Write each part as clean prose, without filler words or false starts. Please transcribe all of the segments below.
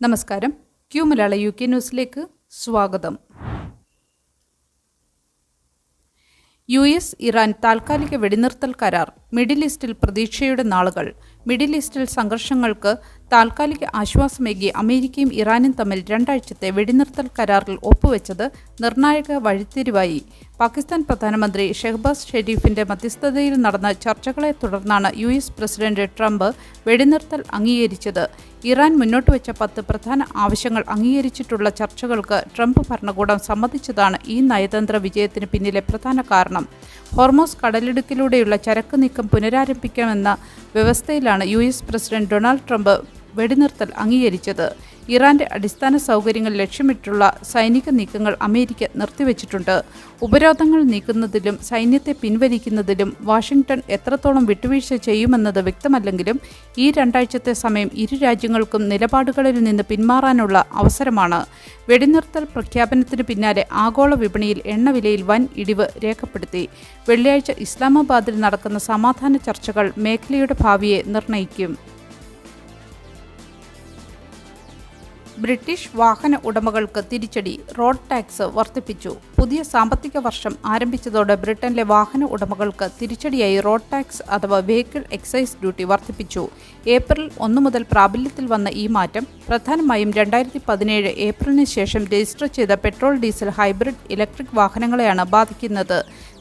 നമസ്കാരം. ക്യൂ മലയാള UK ന്യൂസിലേക്ക് സ്വാഗതം. US ഇറാൻ താൽക്കാലിക വെടിനിർത്തൽ കരാർ. മിഡിൽ ഈസ്റ്റിൽ പ്രതീക്ഷയുടെ നാളുകൾ. മിഡിൽ ഈസ്റ്റിൽ സംഘർഷങ്ങൾക്ക് താൽക്കാലിക ആശ്വാസമേകി അമേരിക്കയും ഇറാനും തമ്മിൽ 2 ആഴ്ചത്തെ വെടിനിർത്തൽ കരാറിൽ ഒപ്പുവെച്ചത് നിർണായക വഴിത്തിരിവായി. പാകിസ്ഥാൻ പ്രധാനമന്ത്രി ഷെഹ്ബാസ് ഷെരീഫിന്റെ മധ്യസ്ഥതയിൽ നടന്ന ചർച്ചകളെ തുടർന്നാണ് US പ്രസിഡന്റ് ട്രംപ് വെടിനിർത്തൽ അംഗീകരിച്ചത്. ഇറാൻ മുന്നോട്ടുവെച്ച 10 പ്രധാന ആവശ്യങ്ങൾ അംഗീകരിച്ചിട്ടുള്ള ചർച്ചകൾക്ക് ട്രംപ് ഭരണകൂടം സമ്മതിച്ചതാണ് ഈ നയതന്ത്ര വിജയത്തിന് പിന്നിലെ പ്രധാന കാരണം. ഹോർമോസ് കടലിടുക്കിലൂടെയുള്ള ചരക്ക് നീക്കം പുനരാരംഭിക്കാമെന്ന വ്യവസ്ഥയിലാണ് US പ്രസിഡന്റ് ഡൊണാൾഡ് ട്രംപ് വെടിനിർത്തൽ അംഗീകരിച്ചത്. ഇറാന്റെ അടിസ്ഥാന സൗകര്യങ്ങൾ ലക്ഷ്യമിട്ടുള്ള സൈനിക നീക്കങ്ങൾ അമേരിക്ക നിർത്തിവച്ചിട്ടുണ്ട്. ഉപരോധങ്ങൾ നീക്കുന്നതിലും സൈന്യത്തെ പിൻവലിക്കുന്നതിലും വാഷിംഗ്ടൺ എത്രത്തോളം വിട്ടുവീഴ്ച ചെയ്യുമെന്നത് വ്യക്തമല്ലെങ്കിലും ഈ 2 ആഴ്ചത്തെ സമയം ഇരു രാജ്യങ്ങൾക്കും നിലപാടുകളിൽ നിന്ന് പിന്മാറാനുള്ള അവസരമാണ്. വെടിനിർത്തൽ പ്രഖ്യാപനത്തിന് പിന്നാലെ ആഗോള വിപണിയിൽ എണ്ണവിലയിൽ വൻ ഇടിവ് രേഖപ്പെടുത്തി. വെള്ളിയാഴ്ച ഇസ്ലാമാബാദിൽ നടക്കുന്ന സമാധാന ചർച്ചകൾ മേഖലയുടെ ഭാവിയെ നിർണ്ണയിക്കും. ബ്രിട്ടീഷ് വാഹന ഉടമകൾക്ക് തിരിച്ചടി. റോഡ് ടാക്സ് വർദ്ധിപ്പിച്ചു. പുതിയ സാമ്പത്തിക വർഷം ആരംഭിച്ചതോടെ ബ്രിട്ടനിലെ വാഹന ഉടമകൾക്ക് തിരിച്ചടിയായി റോഡ് ടാക്സ് അഥവാ വെഹിക്കിൾ എക്സൈസ് ഡ്യൂട്ടി വർദ്ധിപ്പിച്ചു. ഏപ്രിൽ 1 മുതൽ പ്രാബല്യത്തിൽ വന്ന ഈ മാറ്റം പ്രധാനമായും 2017 ഏപ്രിലിന് ശേഷം രജിസ്റ്റർ ചെയ്ത പെട്രോൾ, ഡീസൽ, ഹൈബ്രിഡ്, ഇലക്ട്രിക് വാഹനങ്ങളെയാണ് ബാധിക്കുന്നത്.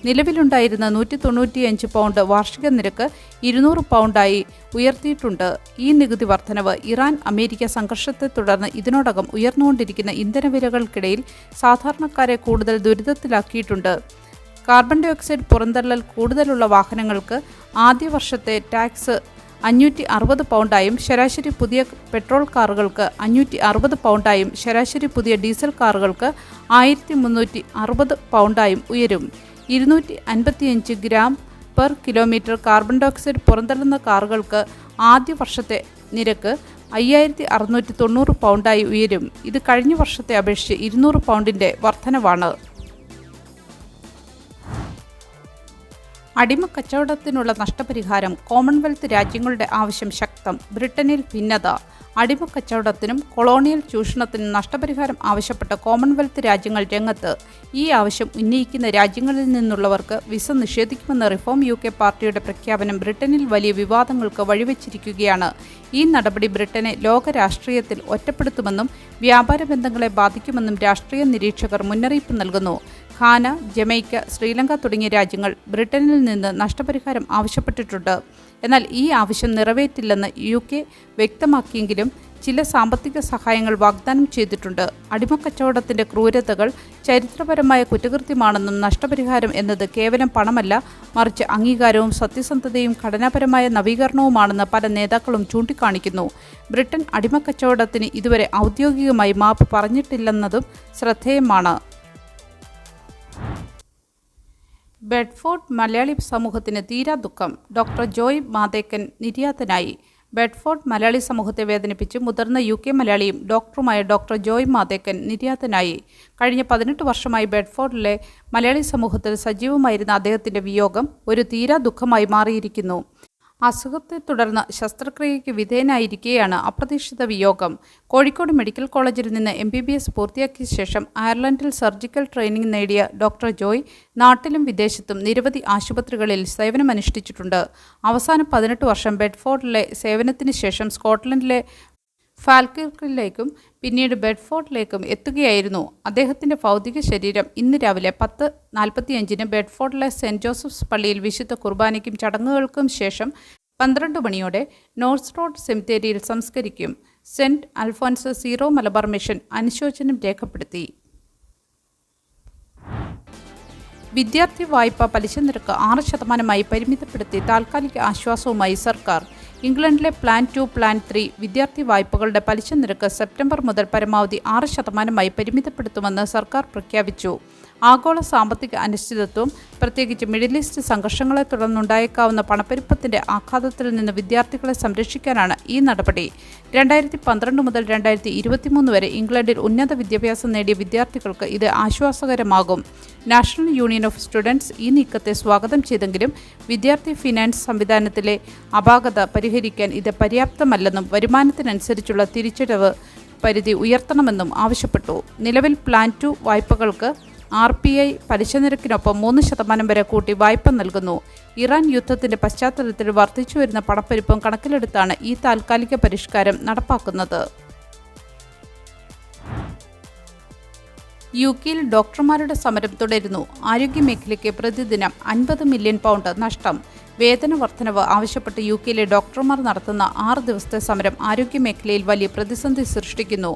നിലവിലുണ്ടായിരുന്ന £195 വാർഷിക നിരക്ക് £200 ഉയർത്തിയിട്ടുണ്ട്. ഈ നികുതി വർധനവ് ഇറാൻ അമേരിക്ക സംഘർഷത്തെ തുടർന്ന് ഇതിനോടകം ഉയർന്നുകൊണ്ടിരിക്കുന്ന ഇന്ധനവിലകൾക്കിടയിൽ സാധാരണക്കാരെ കൂടുതൽ ദുരിതത്തിലാക്കിയിട്ടുണ്ട്. കാർബൺ ഡൈ ഓക്സൈഡ് പുറന്തള്ളൽ കൂടുതലുള്ള വാഹനങ്ങൾക്ക് ആദ്യ വർഷത്തെ ടാക്സ് £560 ശരാശരി പുതിയ പെട്രോൾ കാറുകൾക്ക് £560 ശരാശരി പുതിയ ഡീസൽ കാറുകൾക്ക് £1360 ഉയരും. 255 gram per kilometre carbon dioxide പുറന്തള്ളുന്ന കാറുകൾക്ക് ആദ്യ വർഷത്തെ നിരക്ക് £5690 ഉയരും. ഇത് കഴിഞ്ഞ വർഷത്തെ അപേക്ഷിച്ച് £200 വർധനവാണ്. അടിമക്കച്ചവടത്തിനുള്ള നഷ്ടപരിഹാരം. കോമൺവെൽത്ത് രാജ്യങ്ങളുടെ ആവശ്യം ശക്തം. ബ്രിട്ടനിൽ ഭിന്നത. അടിമക്കച്ചവടത്തിനും കൊളോണിയൽ ചൂഷണത്തിനും നഷ്ടപരിഹാരം ആവശ്യപ്പെട്ട കോമൺവെൽത്ത് രാജ്യങ്ങൾ രംഗത്ത്. ഈ ആവശ്യം ഉന്നയിക്കുന്ന രാജ്യങ്ങളിൽ നിന്നുള്ളവർക്ക് വിസ നിഷേധിക്കുമെന്ന റിഫോം UK പാർട്ടിയുടെ പ്രഖ്യാപനം ബ്രിട്ടനിൽ വലിയ വിവാദങ്ങൾക്ക് വഴിവെച്ചിരിക്കുകയാണ്. ഈ നടപടി ബ്രിട്ടനെ ലോക രാഷ്ട്രീയത്തിൽ ഒറ്റപ്പെടുത്തുമെന്നും വ്യാപാര ബന്ധങ്ങളെ ബാധിക്കുമെന്നും രാഷ്ട്രീയ നിരീക്ഷകർ മുന്നറിയിപ്പ് നൽകുന്നു. ഘാന, ജമൈക്ക, ശ്രീലങ്ക തുടങ്ങിയ രാജ്യങ്ങൾ ബ്രിട്ടനിൽ നിന്ന് നഷ്ടപരിഹാരം ആവശ്യപ്പെട്ടിട്ടുണ്ട്. എന്നാൽ ഈ ആവശ്യം നിറവേറ്റില്ലെന്ന് UK വ്യക്തമാക്കിയെങ്കിലും ചില സാമ്പത്തിക സഹായങ്ങൾ വാഗ്ദാനം ചെയ്തിട്ടുണ്ട്. അടിമക്കച്ചവടത്തിൻ്റെ ക്രൂരതകൾ ചരിത്രപരമായ കുറ്റകൃത്യമാണെന്നും നഷ്ടപരിഹാരം എന്നത് കേവലം പണമല്ല, മറിച്ച് അംഗീകാരവും സത്യസന്ധതയും ഘടനാപരമായ നവീകരണവുമാണെന്ന് പല നേതാക്കളും ചൂണ്ടിക്കാണിക്കുന്നു. ബ്രിട്ടൻ അടിമക്കച്ചവടത്തിന് ഇതുവരെ ഔദ്യോഗികമായി മാപ്പ് പറഞ്ഞിട്ടില്ലെന്നതും ശ്രദ്ധേയമാണ്. ബെഡ്ഫോർഡ് മലയാളി സമൂഹത്തിന് തീരാ ദുഃഖം. ഡോക്ടർ ജോയ് മാതേക്കൻ നിര്യാതനായി. ബെഡ്ഫോർഡ് മലയാളി സമൂഹത്തെ വേദനിപ്പിച്ച് മുതിർന്ന UK മലയാളിയും ഡോക്ടറുമായ ഡോക്ടർ ജോയ് മാതേക്കൻ നിര്യാതനായി. കഴിഞ്ഞ 18 വർഷമായി ബെഡ്ഫോർഡിലെ മലയാളി സമൂഹത്തിൽ സജീവമായിരുന്ന അദ്ദേഹത്തിൻ്റെ വിയോഗം ഒരു തീരാ ദുഃഖമായി മാറിയിരിക്കുന്നു. അസുഖത്തെ തുടർന്ന് ശസ്ത്രക്രിയയ്ക്ക് വിധേയനായിരിക്കെയാണ് അപ്രതീക്ഷിത വിയോഗം. കോഴിക്കോട് മെഡിക്കൽ കോളേജിൽ നിന്ന് MBBS പൂർത്തിയാക്കിയ ശേഷം അയർലൻഡിൽ സർജിക്കൽ ട്രെയിനിങ് നേടിയ ഡോക്ടർ ജോയ് നാട്ടിലും വിദേശത്തും നിരവധി ആശുപത്രികളിൽ സേവനമനുഷ്ഠിച്ചിട്ടുണ്ട്. അവസാന 18 വർഷം ബെഡ്ഫോർഡിലെ സേവനത്തിന് ശേഷം സ്കോട്ട്ലൻഡിലെ ഫാൽക്കിർക്കിലേക്കും പിന്നീട് ബെഡ്ഫോർഡിലേക്കും എത്തുകയായിരുന്നു. അദ്ദേഹത്തിൻ്റെ ഭൗതിക ശരീരം ഇന്ന് രാവിലെ 10:45 ബെഡ്ഫോർഡിലെ സെൻറ്റ് ജോസഫ്സ് പള്ളിയിൽ വിശുദ്ധ കുർബാനയ്ക്കും ചടങ്ങുകൾക്കും ശേഷം 12 മണിയോടെ നോർത്ത് റോഡ് സെമിത്തേരിയിൽ സംസ്കരിക്കും. Saint Alphonse Syro Malabar mission അനുശോചനം രേഖപ്പെടുത്തി. വിദ്യാർത്ഥി വായ്പ പലിശ നിരക്ക് 6% പരിമിതപ്പെടുത്തി താൽക്കാലിക ആശ്വാസവുമായി സർക്കാർ. ഇംഗ്ലണ്ടിലെ പ്ലാൻ 2, പ്ലാൻ 3 വിദ്യാർത്ഥി വായ്പകളുടെ പലിശ നിരക്ക് സെപ്റ്റംബർ മുതൽ പരമാവധി 6% പരിമിതപ്പെടുത്തുമെന്ന് സർക്കാർ പ്രഖ്യാപിച്ചു. ആഗോള സാമ്പത്തിക അനിശ്ചിതത്വം, പ്രത്യേകിച്ച് മിഡിൽ ഈസ്റ്റ് സംഘർഷങ്ങളെ തുടർന്നുണ്ടായേക്കാവുന്ന പണപ്പെരുപ്പത്തിൻ്റെ ആഘാതത്തിൽ നിന്ന് വിദ്യാർത്ഥികളെ സംരക്ഷിക്കാനാണ് ഈ നടപടി. 2012 മുതൽ 2023 വരെ ഇംഗ്ലണ്ടിൽ ഉന്നത വിദ്യാഭ്യാസം നേടിയ വിദ്യാർത്ഥികൾക്ക് ഇത് ആശ്വാസകരമാകും. നാഷണൽ യൂണിയൻ ഓഫ് സ്റ്റുഡൻസ് ഈ നീക്കത്തെ സ്വാഗതം ചെയ്തെങ്കിലും വിദ്യാർത്ഥി ഫിനാൻസ് സംവിധാനത്തിലെ അപാകത പരിഹരിക്കാൻ ഇത് പര്യാപ്തമല്ലെന്നും വരുമാനത്തിനനുസരിച്ചുള്ള തിരിച്ചടവ് പരിധി ഉയർത്തണമെന്നും ആവശ്യപ്പെട്ടു. നിലവിൽ പ്ലാൻ 2 വായ്പകൾക്ക് RBI പലിശ നിരക്കിനൊപ്പം 3% വരെ കൂട്ടി വായ്പ നൽകുന്നു. ഇറാൻ യുദ്ധത്തിന്റെ പശ്ചാത്തലത്തിൽ വർദ്ധിച്ചുവരുന്ന പണപ്പെരുപ്പം കണക്കിലെടുത്താണ് ഈ താൽക്കാലിക പരിഷ്കാരം നടപ്പാക്കുന്നത്. UK-യിൽ ഡോക്ടർമാരുടെ സമരം തുടരുന്നു. ആരോഗ്യമേഖലയ്ക്ക് പ്രതിദിനം 50 മില്യൺ പൗണ്ട് നഷ്ടം. വേതന വർധനവ് ആവശ്യപ്പെട്ട് UK-യിലെ ഡോക്ടർമാർ നടത്തുന്ന 6 ദിവസത്തെ സമരം ആരോഗ്യമേഖലയിൽ വലിയ പ്രതിസന്ധി സൃഷ്ടിക്കുന്നു.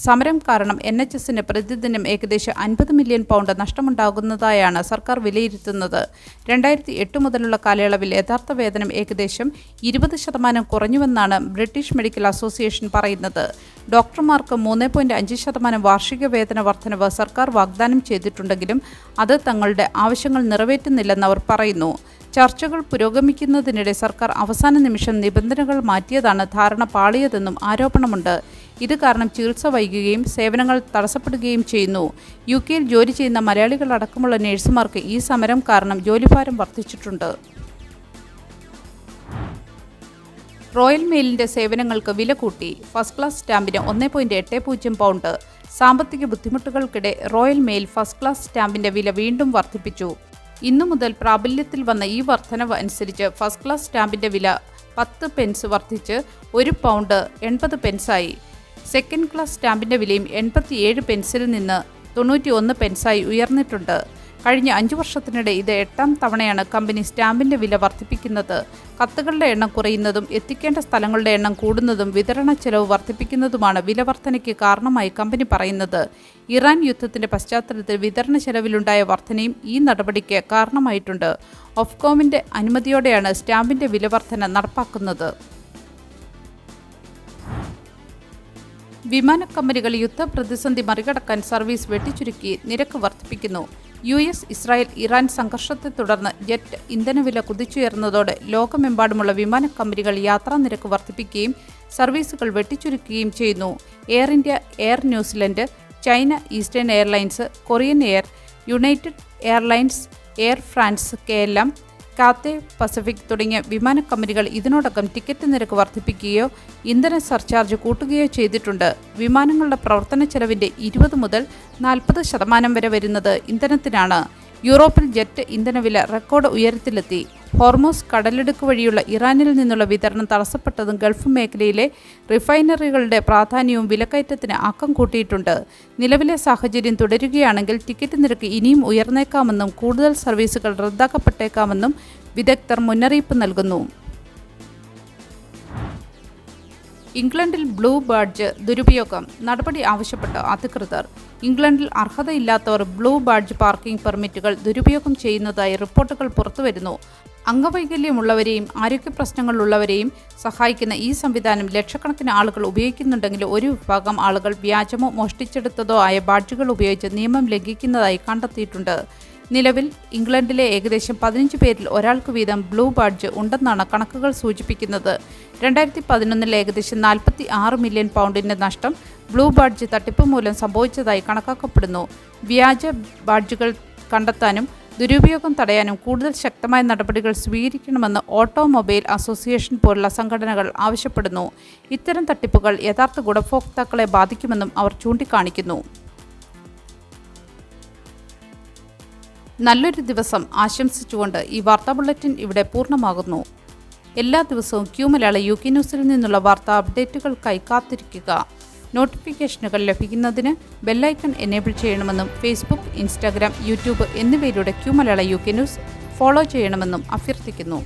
സമരം കാരണം NHSന് പ്രതിദിനം ഏകദേശം 50 മില്യൺ പൗണ്ട് നഷ്ടമുണ്ടാകുന്നതായാണ് സർക്കാർ വിലയിരുത്തുന്നത്. 2008 മുതലുള്ള കാലയളവിൽ യഥാർത്ഥ വേതനം ഏകദേശം 20% കുറഞ്ഞുവെന്നാണ് ബ്രിട്ടീഷ് മെഡിക്കൽ അസോസിയേഷൻ പറയുന്നത്. ഡോക്ടർമാർക്ക് 3.5% വാർഷിക വേതന വർധനവ് സർക്കാർ വാഗ്ദാനം ചെയ്തിട്ടുണ്ടെങ്കിലും അത് തങ്ങളുടെ ആവശ്യങ്ങൾ നിറവേറ്റുന്നില്ലെന്ന് അവർ പറയുന്നു. ചർച്ചകൾ പുരോഗമിക്കുന്നതിനിടെ സർക്കാർ അവസാന നിമിഷം നിബന്ധനകൾ മാറ്റിയതാണ് ധാരണ പാളിയതെന്നും ആരോപണമുണ്ട്. ഇത് കാരണം ചികിത്സ വൈകുകയും സേവനങ്ങൾ തടസ്സപ്പെടുകയും ചെയ്യുന്നു. UK-യിൽ ജോലി ചെയ്യുന്ന മലയാളികളടക്കമുള്ള നഴ്സുമാർക്ക് ഈ സമരം കാരണം ജോലിഭാരം വർദ്ധിച്ചിട്ടുണ്ട്. റോയൽ മെയിലിന്റെ സേവനങ്ങൾക്ക് വില കൂട്ടി. ഫസ്റ്റ് ക്ലാസ് സ്റ്റാമ്പിന് 1.80 പൗണ്ട്. സാമ്പത്തിക ബുദ്ധിമുട്ടുകൾക്കിടെ റോയൽ മെയിൽ ഫസ്റ്റ് ക്ലാസ് സ്റ്റാമ്പിന്റെ വില വീണ്ടും വർദ്ധിപ്പിച്ചു. ഇന്നു മുതൽ പ്രാബല്യത്തിൽ വന്ന ഈ വർധനവ് അനുസരിച്ച് ഫസ്റ്റ് ക്ലാസ് സ്റ്റാമ്പിന്റെ വില 10 പെൻസ് വർദ്ധിച്ച് 1 പൗണ്ട് 80 പെൻസായി. സെക്കൻഡ് ക്ലാസ് സ്റ്റാമ്പിന്റെ വിലയും 87 പെൻസിൽ നിന്ന് 91 പെൻസായി ഉയർന്നിട്ടുണ്ട്. കഴിഞ്ഞ 5 വർഷത്തിനിടെ ഇത് 8ാം തവണയാണ് കമ്പനി സ്റ്റാമ്പിന്റെ വില വർദ്ധിപ്പിക്കുന്നത്. കത്തുകളുടെ എണ്ണം കുറയുന്നതും എത്തിക്കേണ്ട സ്ഥലങ്ങളുടെ എണ്ണം കൂടുന്നതും വിതരണ ചെലവ് വർദ്ധിപ്പിക്കുന്നതുമാണ് വില വർധനയ്ക്ക് കാരണമായി കമ്പനി പറയുന്നത്. ഇറാൻ യുദ്ധത്തിന്റെ പശ്ചാത്തലത്തിൽ വിതരണ ചെലവിലുണ്ടായ വർധനയും ഈ നടപടിക്ക് കാരണമായിട്ടുണ്ട്. ഒഫ്കോമിന്റെ അനുമതിയോടെയാണ് സ്റ്റാമ്പിന്റെ വില വർധന നടപ്പാക്കുന്നത്. വിമാന കമ്പനികൾ യുദ്ധപ്രതിസന്ധി മറികടക്കാൻ സർവീസ് വെട്ടിച്ചുരുക്കി നിരക്ക് വർദ്ധിപ്പിക്കുന്നു. US, ഇസ്രായേൽ, ഇറാൻ സംഘർഷത്തെ തുടർന്ന് ജെറ്റ് ഇന്ധനവില കുതിച്ചുയർന്നതോടെ ലോകമെമ്പാടുമുള്ള വിമാന കമ്പനികൾ യാത്രാ നിരക്ക് വർദ്ധിപ്പിക്കുകയും സർവീസുകൾ വെട്ടിച്ചുരുക്കുകയും ചെയ്യുന്നു. Air India, Air New Zealand, China Eastern Airlines, Korean Air, United Airlines, Air France, KLM, Cathay Pacific തുടങ്ങിയ വിമാന കമ്പനികൾ ഇതിനോടകം ടിക്കറ്റ് നിരക്ക് വർദ്ധിപ്പിക്കുകയോ ഇന്ധന സർചാർജ് കൂട്ടുകയോ ചെയ്തിട്ടുണ്ട്. വിമാനങ്ങളുടെ പ്രവർത്തന ചെലവിൻ്റെ 20 മുതൽ 40% വരെ വരുന്നത് ഇന്ധനത്തിനാണ്. യൂറോപ്പിൽ ജെറ്റ് ഇന്ധനവില റെക്കോർഡ് ഉയരത്തിലെത്തി. ഹോർമൂസ് കടലിടുക്ക് വഴിയുള്ള ഇറാനിൽ നിന്നുള്ള വിതരണം തടസ്സപ്പെട്ടതും ഗൾഫ് മേഖലയിലെ റിഫൈനറികളുടെ പ്രാധാന്യവും വിലക്കയറ്റത്തിന് ആക്കം കൂട്ടിയിട്ടുണ്ട്. നിലവിലെ സാഹചര്യം തുടരുകയാണെങ്കിൽ ടിക്കറ്റ് നിരക്ക് ഇനിയും ഉയർന്നേക്കാമെന്നും കൂടുതൽ സർവീസുകൾ റദ്ദാക്കപ്പെട്ടേക്കാമെന്നും വിദഗ്ധർ മുന്നറിയിപ്പ് നൽകുന്നു. ഇംഗ്ലണ്ടിൽ ബ്ലൂ ബാഡ്ജ് ദുരുപയോഗം നടപടി ആവശ്യപ്പെട്ട് അധികൃതർ. ഇംഗ്ലണ്ടിൽ അർഹതയില്ലാത്തവർ ബ്ലൂ ബാഡ്ജ് പാർക്കിംഗ് പെർമിറ്റുകൾ ദുരുപയോഗം ചെയ്യുന്നതായി റിപ്പോർട്ടുകൾ പുറത്തുവരുന്നു. അംഗവൈകല്യമുള്ളവരെയും ആരോഗ്യ പ്രശ്നങ്ങളുള്ളവരെയും സഹായിക്കുന്ന ഈ സംവിധാനം ലക്ഷക്കണക്കിന് ആളുകൾ ഉപയോഗിക്കുന്നുണ്ടെങ്കിലും ഒരു വിഭാഗം ആളുകൾ വ്യാജമോ മോഷ്ടിച്ചെടുത്തതോ ആയ ബാഡ്ജുകൾ ഉപയോഗിച്ച് നിയമം ലംഘിക്കുന്നതായി കണ്ടെത്തിയിട്ടുണ്ട്. നിലവിൽ ഇംഗ്ലണ്ടിലെ ഏകദേശം 15 പേരിൽ ഒരാൾക്ക് വീതം ബ്ലൂ ബാഡ്ജ് ഉണ്ടെന്നാണ് കണക്കുകൾ സൂചിപ്പിക്കുന്നത്. 2011 ഏകദേശം 46 മില്യൺ പൗണ്ടിൻ്റെ നഷ്ടം ബ്ലൂ ബാഡ്ജ് തട്ടിപ്പ് മൂലം സംഭവിച്ചതായി കണക്കാക്കപ്പെടുന്നു. വ്യാജ ബാഡ്ജുകൾ കണ്ടെത്താനും ദുരുപയോഗം തടയാനും കൂടുതൽ ശക്തമായ നടപടികൾ സ്വീകരിക്കണമെന്ന് ഓട്ടോമൊബൈൽ അസോസിയേഷൻ പോലുള്ള സംഘടനകൾ ആവശ്യപ്പെടുന്നു. ഇത്തരം തട്ടിപ്പുകൾ യഥാർത്ഥ ഗുണഭോക്താക്കളെ ബാധിക്കുമെന്നും അവർ ചൂണ്ടിക്കാണിക്കുന്നു. നല്ലൊരു ദിവസം ആശംസിച്ചുകൊണ്ട് ഈ വാർത്താ ബുള്ളറ്റിൻ ഇവിടെ പൂർണ്ണമാകുന്നു. എല്ലാ ദിവസവും ക്യൂ മലയാള UK ന്യൂസിൽ നിന്നുള്ള വാർത്താ അപ്ഡേറ്റുകൾക്കായി കാത്തിരിക്കുക. നോട്ടിഫിക്കേഷനുകൾ ലഭിക്കുന്നതിന് ബെല്ലൈക്കൺ എനേബിൾ ചെയ്യണമെന്നും ഫേസ്ബുക്ക്, ഇൻസ്റ്റാഗ്രാം, യൂട്യൂബ് എന്നിവയിലൂടെ ക്യൂ മലയാള UK ന്യൂസ് ഫോളോ ചെയ്യണമെന്നും അഭ്യർത്ഥിക്കുന്നു.